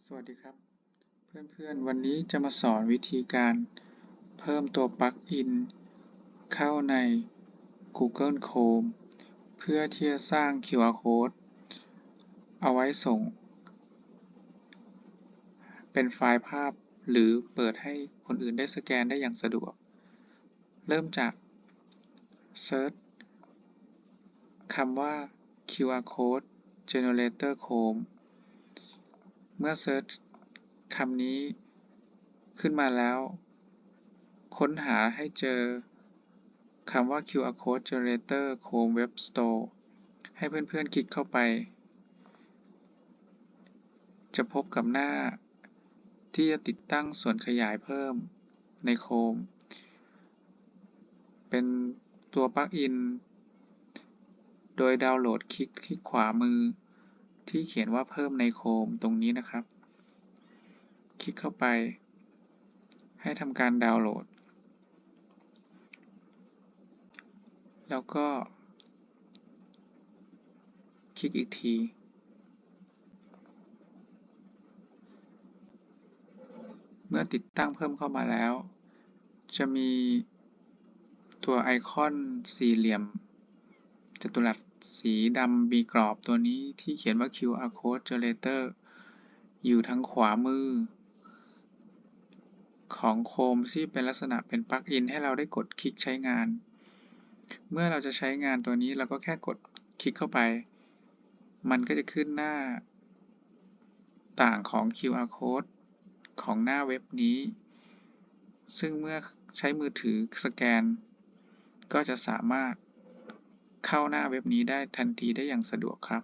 สวัสดีครับเพื่อนๆวันนี้จะมาสอนวิธีการเพิ่มตัวปลั๊กอินเข้าใน Google Chrome เพื่อที่จะสร้าง QR Code เอาไว้ส่งเป็นไฟล์ภาพหรือเปิดให้คนอื่นได้สแกนได้อย่างสะดวกเริ่มจากเซิร์ชคำว่า QR Code Generator Chrome เมื่อเซิร์ชคำนี้ขึ้นมาแล้วค้นหาให้เจอคำว่า QR Code Generator Chrome Web Store ให้เพื่อนๆคลิกเข้าไปจะพบกับหน้าที่จะติดตั้งส่วนขยายเพิ่มใน Chrome เป็นตัวปลั๊กอินโดยดาวน์โหลดคลิกที่ขวามือที่เขียนว่าเพิ่มใน Chrome ตรงนี้นะครับคลิกเข้าไปให้ทำการดาวน์โหลดแล้วก็คลิกอีกทีเมื่อติดตั้งเพิ่มเข้ามาแล้วจะมีตัวไอคอนสี่เหลี่ยมจัตุรัสสีดำมีกรอบตัวนี้ที่เขียนว่า QR Code Generator อยู่ทางขวามือของ Chrome ที่เป็นลักษณะเป็นปลั๊กอินให้เราได้กดคลิกใช้งานเมื่อเราจะใช้งานตัวนี้เราก็แค่กดคลิกเข้าไปมันก็จะขึ้นหน้าต่างของ QR Code ของหน้าเว็บนี้ซึ่งเมื่อใช้มือถือสแกนก็จะสามารถเข้าหน้าเว็บนี้ได้ทันทีได้อย่างสะดวกครับ